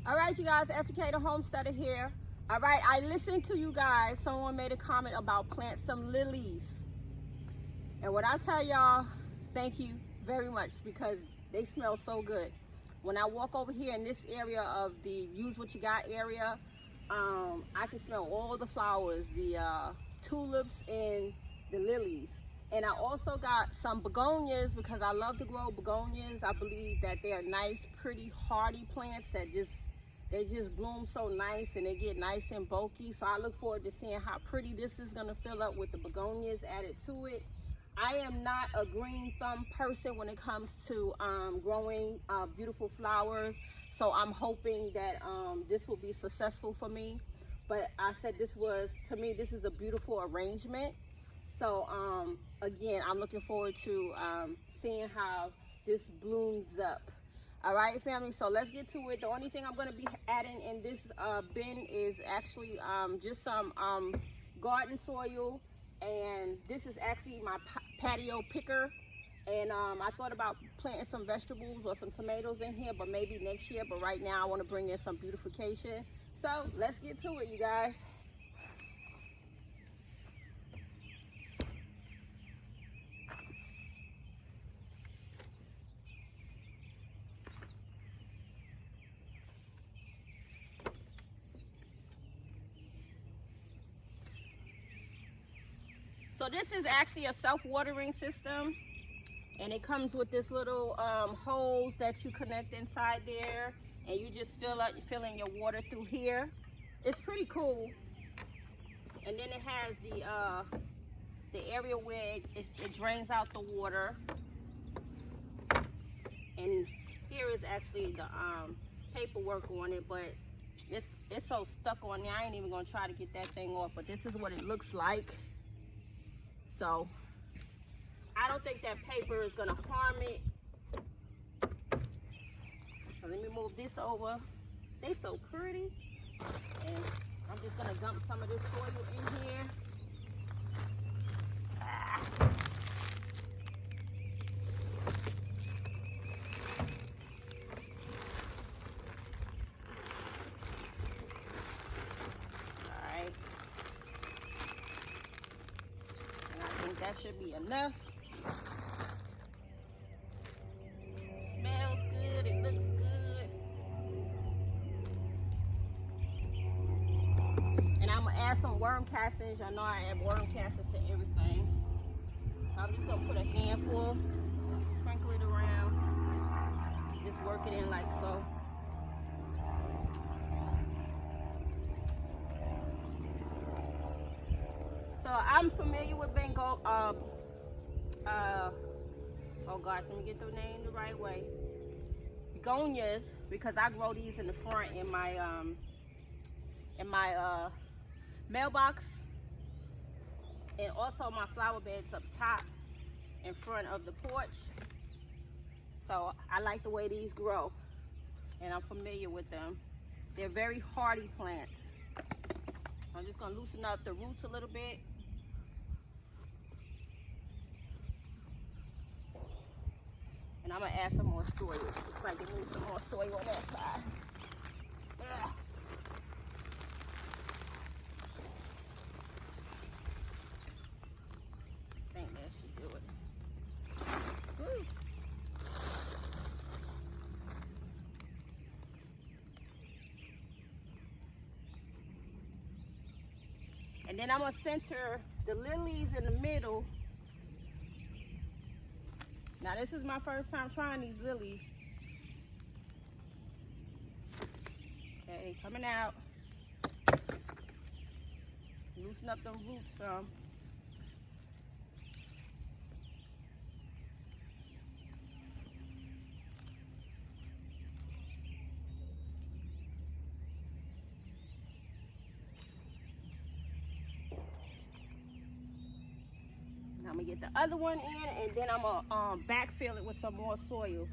All right, you guys, Esikhomesteddah Homesteading here. All right, I listened to you guys. Someone made a comment about plant some lilies. And what I tell y'all, thank you very much, because they smell so good. When I walk over here in this area of the use what you got area, I can smell all the flowers, the tulips and the lilies. And I also got some begonias, because I love to grow begonias. I believe that they are nice, pretty, hardy plants that they just bloom so nice and they get nice and bulky. So I look forward to seeing how pretty this is gonna fill up with the begonias added to it. I am not a green thumb person when it comes to growing beautiful flowers. So I'm hoping that this will be successful for me. But I said to me, this is a beautiful arrangement. So again, I'm looking forward to seeing how this blooms up. All right, family, so let's get to it. The only thing I'm going to be adding in this bin is actually just some garden soil, and this is actually my patio picker. And I thought about planting some vegetables or some tomatoes in here, but maybe next year. But right now I want to bring in some beautification. So let's get to it, you guys. So this is actually a self-watering system, and it comes with this little hose that you connect inside there, and you just fill in your water through here. It's pretty cool. And then it has the area where it drains out the water. And here is actually the paperwork on it, but it's so stuck on there. I ain't even gonna try to get that thing off, but this is what it looks like. So I don't think that paper is gonna harm it. So let me move this over. They so pretty. And I'm just gonna dump some of this soil in here. That should be enough. Smells good, it looks good. And I'm gonna add some worm castings. Y'all know I add worm castings to everything. So I'm just gonna put a handful, sprinkle it around, just work it in like so. So I'm familiar with Bengal, oh gosh, let me get the name the right way. Begonias, because I grow these in the front in my mailbox, and also my flower beds up top in front of the porch. So I like the way these grow, and I'm familiar with them. They're very hardy plants. I'm just gonna loosen up the roots a little bit. And I'm gonna add some more soil. Looks like it needs some more soil on that side. Ugh. I think that should do it. Woo. And then I'm gonna center the lilies in the middle. Now this is my first time trying these lilies. Okay, coming out. Loosen up them roots some. I'm gonna get the other one in, and then I'm gonna backfill it with some more soil.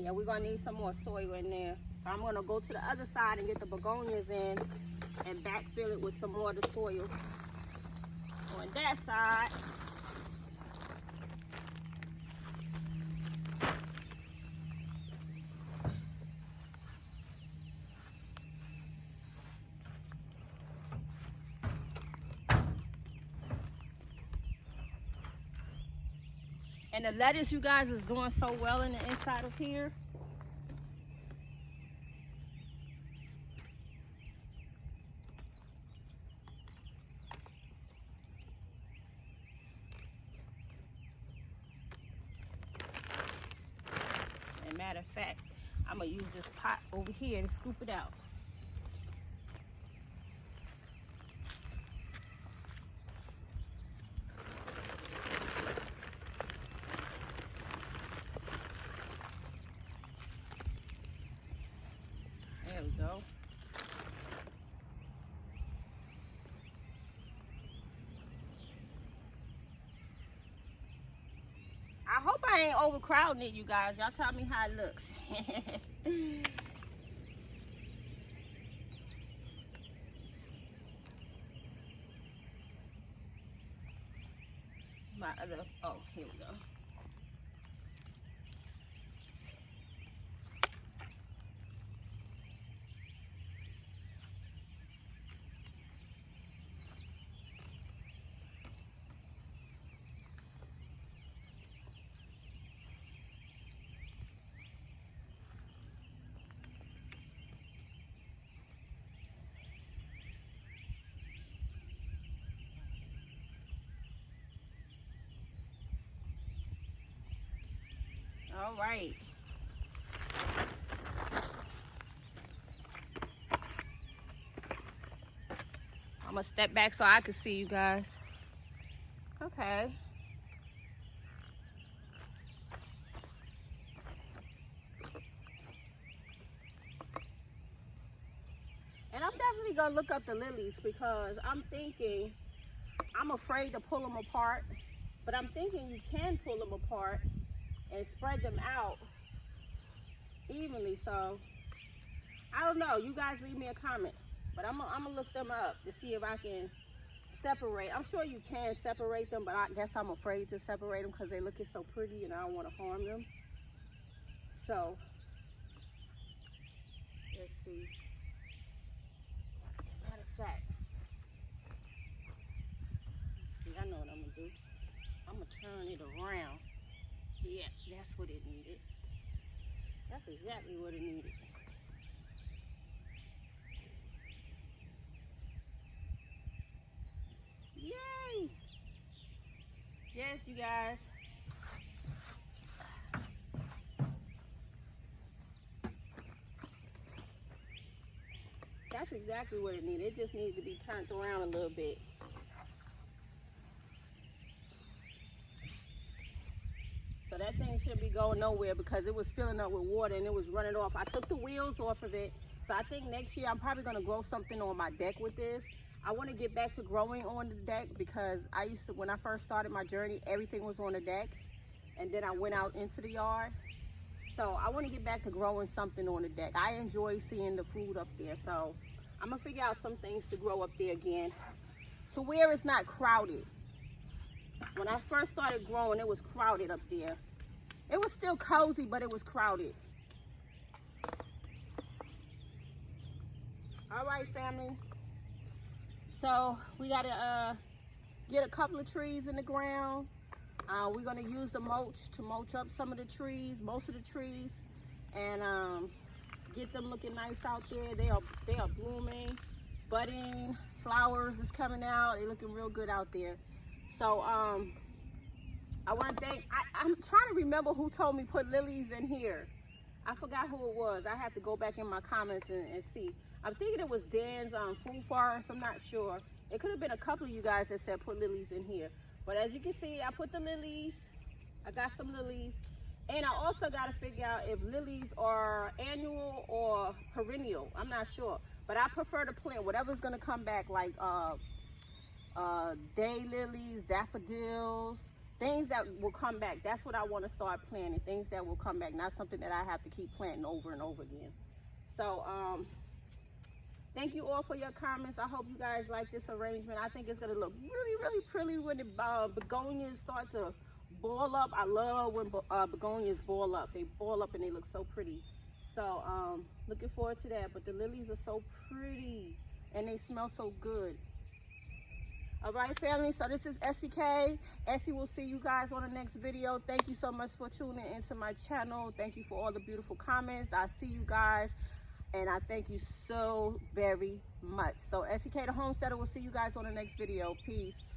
Yeah, we're gonna need some more soil in there. So I'm gonna go to the other side and get the begonias in and backfill it with some more of the soil on that side. And the lettuce, you guys, is doing so well in the inside of here. And matter of fact, I'm gonna use this pot over here to scoop it out. There we go. I hope I ain't overcrowding it, you guys. Y'all tell me how it looks. My other, oh, here we go. All right. I'm gonna step back so I can see you guys. Okay. And I'm definitely gonna look up the lilies because I'm thinking, I'm afraid to pull them apart, but I'm thinking you can pull them apart and spread them out evenly. So I don't know, you guys leave me a comment, but I'm gonna look them up to see if I can separate. I'm sure you can separate them, but I guess I'm afraid to separate them because they're looking so pretty and I don't want to harm them. So let's see. Matter of fact, see, I know what I'm gonna do. I'm gonna turn it around. Yeah, that's what it needed. That's exactly what it needed. Yay! Yes, you guys. That's exactly what it needed. It just needed to be turned around a little bit. So that thing shouldn't be going nowhere because it was filling up with water and it was running off. I took the wheels off of it. So I think next year I'm probably gonna grow something on my deck with this. I wanna get back to growing on the deck because I used to, when I first started my journey, everything was on the deck. And then I went out into the yard. So I wanna get back to growing something on the deck. I enjoy seeing the food up there. So I'm gonna figure out some things to grow up there again to where it's not crowded. When I first started growing, it was crowded up there. It was still cozy, but it was crowded. All right, family. So we gotta get a couple of trees in the ground. We're gonna use the mulch to mulch up some of the trees, most of the trees, and get them looking nice out there. They are blooming, budding, flowers is coming out. They're looking real good out there. So I want to thank, I'm trying to remember who told me put lilies in here. I forgot who it was. I have to go back in my comments and see. I'm thinking it was Dan's food forest. I'm not sure. It could have been a couple of you guys that said put lilies in here. But as you can see, I put the lilies. I got some lilies. And I also got to figure out if lilies are annual or perennial. I'm not sure. But I prefer to plant whatever's going to come back, like day lilies, daffodils, things that will come back. That's what I want to start planting, things that will come back, not something that I have to keep planting over and over again. So thank you all for your comments. I hope you guys like this arrangement. I think it's going to look really, really pretty when the begonias start to ball up. I love when begonias ball up. They ball up and they look so pretty. So looking forward to that. But the lilies are so pretty and they smell so good. All right, family, so this is SEK. Essie will see you guys on the next video. Thank you so much for tuning into my channel. Thank you for all the beautiful comments. I see you guys, and I thank you so very much. So SEK the Homesteader will see you guys on the next video. Peace.